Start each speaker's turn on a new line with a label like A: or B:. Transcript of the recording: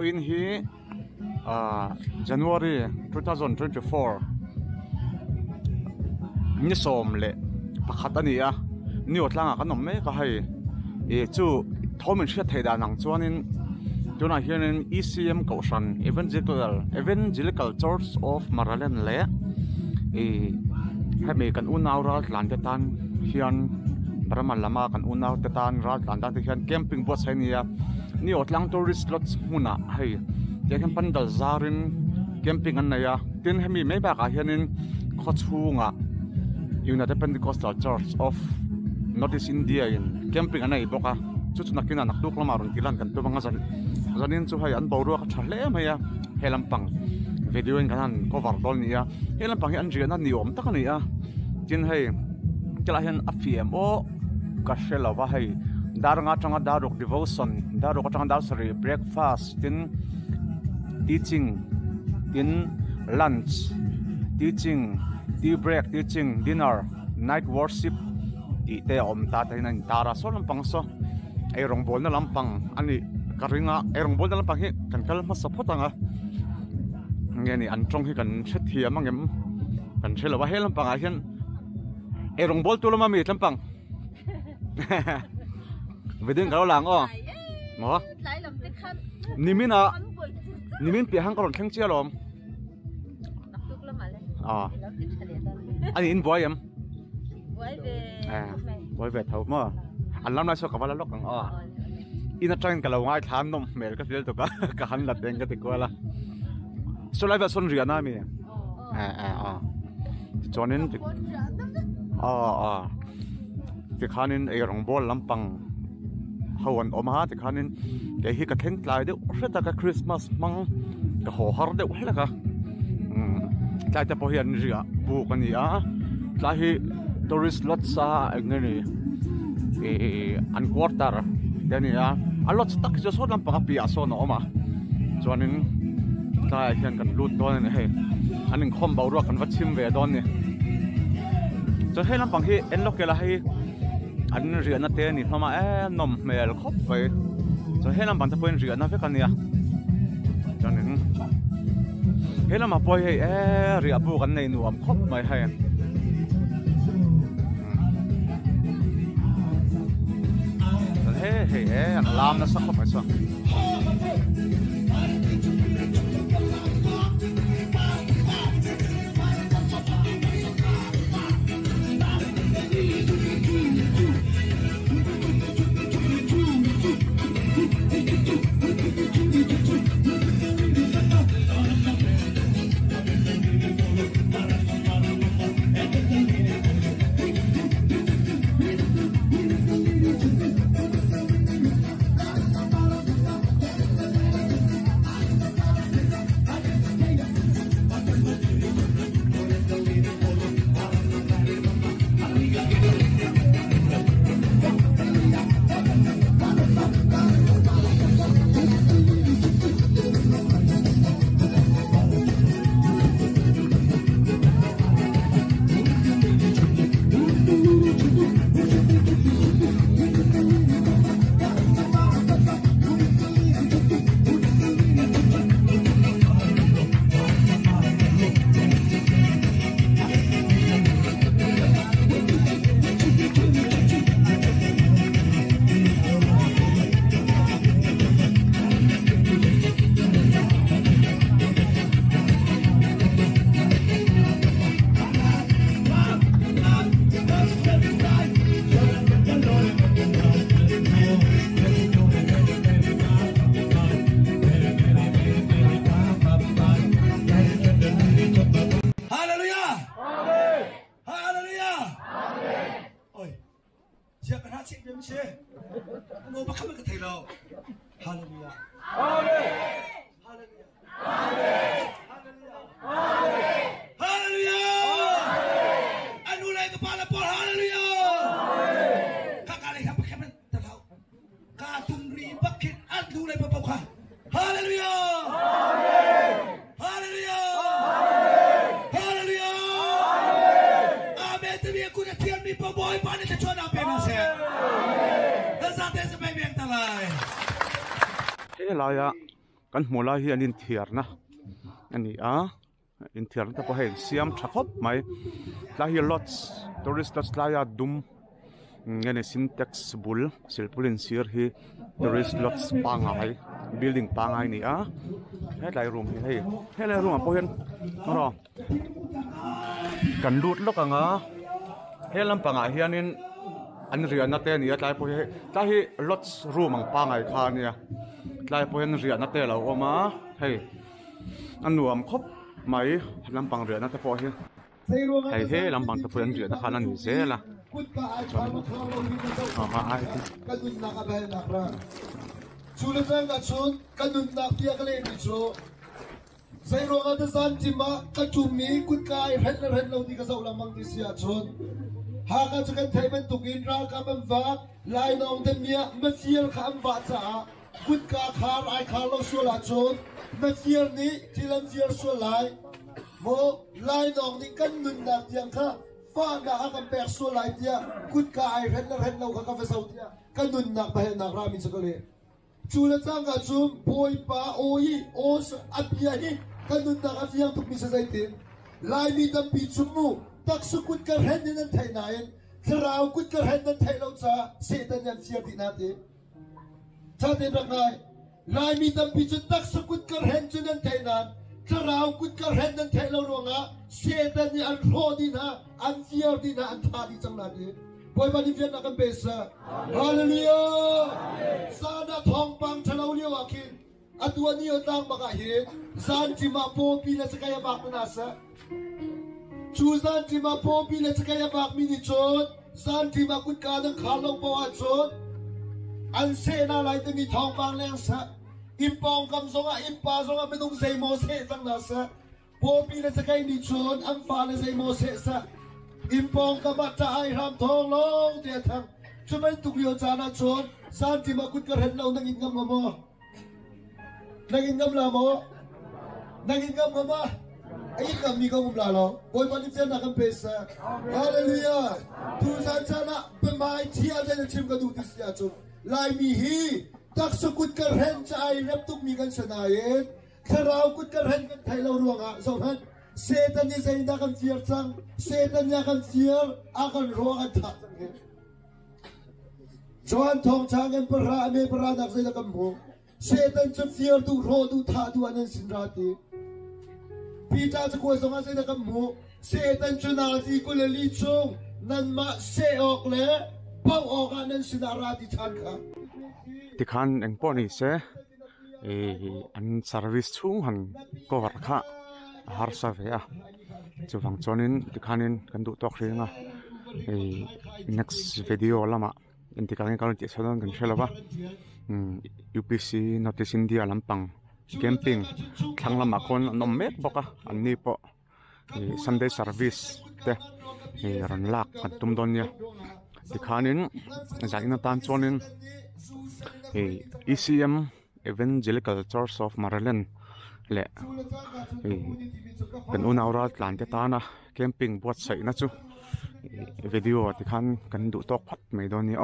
A: in hi January 2024 ni som le pakhat ania ni otlanga kanom me ka hai e chu thomin hria theida nang chuanin tuna hianin ECM Kaushan Evangelical Church of Maralen le e hemi kan unaw ral tlan te tan hian Brahman lama kan unaw te tan ral tlan te hian camping boat sainia ni otlang tourist lots huna hei yakan pandal zarin camping an naya tin hemi me ba ka hianin khochunga United Pentecostal Church of Northeast India in camping anai boka chu nakina naktuk lamarun kilan kan to banga zanin chu hai an boru ka thalle maya helampang video in kan cover dol nia helampang an riana ni om tak ania tin hei kala hian afm o ka shela wa hei daranga tanga daruk devotion daruk tanga darsari breakfast tin teaching tin lunch teaching tea break teaching dinner night worship te om ta in tara so lampang so ai rong bol na lampang ani karinga ai rong bol na lampang hi kan kal ma sapotanga nge ni an trong hi kan thet hi amangem kan thela wa he lampang a hian ai rong bol tu lama mi lampang vedin kalo lang o mo nimin pi hang karon theng chialom ani in boyam boy về thầu mà anh làm lại sao cả lúc càng in train cả lâu ngay tham nôm mẹ cái phiếu tụi cả hắn lật đèn cái tiệt qua là số lại về xuân riêng mi cho nên thì khá nên ai rong bol lampang hawan oma thì khá nên cái hi cái theng lại đấy rất là cái Christmas mang cái hồ har đấy hết là cả lại tập hiện riêng bu cái này lại hi tourist lot sa ngani an quarter yani a lot stuck jo so lam pa pia so no ma chuanin ta hian kan lut don ne he anin khom bau ro kan wachim ve don ne cho he lam pang hi en lokela hi an riana te ni hlama nom mel khop ve cho he lam ban ta point riana ve kan ya chuanin he lam a poi he ria bu kan nei nuam khop mai hai hey, ang alam na sa kumesa. kan hmula hi anin thiar na ani a in thiar ta po hen siam thakop mai la hi lots tourist lots la ya dum ngene syntax bul silpulin sir hi tourist lots pangai building pangai ni a helai room hi helai room po hen ro kan lut lok anga helam pangai hianin an rian na te ni atlai po hi ta hi lots room ang pangai kha nia tlai po hen rian na te lo oma hei an nuam khop mai lam pang rian na te po hi hei he lam pang te po hen rian na kha na ni se la ma ai
B: kadun na ka ba na ra chulatang ka chun kadun na pia ka le ni cho sai ro ga san chi ma ka chu mi kut kai het lo ni ka zo lamang ni sia chun ha ka chu kan thai ban tukin ra ka ban va lai nong te mia ma fiel kham va cha kut ka khar ai khar lo su la chun ma fiel ni thilam fiel su lai mo lai nong ni kan nun na tiang kha fa na ha kan pek su lai tia kut ka ai het lo ka fa sau tia kan nun na ba na ra mi cha ka le chu la chang ka chum poi pa oi os apia hi kan nun na ka fiang tuk mi sa sai tin lai mi dam pi chum mu tak su kut ka hen ni nan thai nain thrau kut ka hen nan thai lo cha se tan yan sia ti na ti cha te rak nai lai mi dam pi chu tak su kut ka hen chu nan thai nan thrau kut ka hen nan thai lo ro nga se tan ni an ro di na an sia di na an tha di chang na ti poi ba ni fian na kan pe sa hallelujah sa na thong pang chalo liu akin atwa ni o tang baka hi san chi ma po pi na sa kaya bak na sa chu san chi ma po pi na sa kaya bak mi ni chot san chi ma kut ka dang kha lo po a chot an se na lai te mi thong pang leng sa impong kam zonga impa zonga menung sei mo se tang na sa po pi na sa kaya ni chot ang pa na sei mo se sa impong ka ba ta ai ram thong long te thang chu mai tu liu cha na chot san chi ma kut ka hen lo nang in ngam mo naging ngam la mo naging ngam ma ai ngam mi ko mla lo boy pa ni chen na kan pesa hallelujah tu san chana pe mai thia de chim ka du ti sia chu lai mi hi tak su kut ka ren cha ai rep tuk mi kan sanayen kharau kut ka ren kan thai lo ruanga so han setan ni sai na kan fier chang setan ya kan fier a kan ro kan tha chang he joan thong chang en para me para dak sai na kan mo setan chu fier tu ro tu tha tu anan sin ra ti pi cha chu ko song a sai na kan mo setan chu na ti ko le li chung nan ma se ok le pau ok anan sin ra ti chan kha
A: ti khan eng po ni se an service chung han cover kha har sa ve a chu wang chonin ti khanin kan du tok ringa next video lama inti kan ti sadon kan shela ba UPC Notice India lampang camping thanglama kon nom mek boka anni po Sunday service te ran lak kan tum don ya ti khanin zaina tan chonin ECM Evangelical Church of Maryland le kan una ora tlan te ta na camping buat sai na chu video ti khan kan du tok phat mai don ni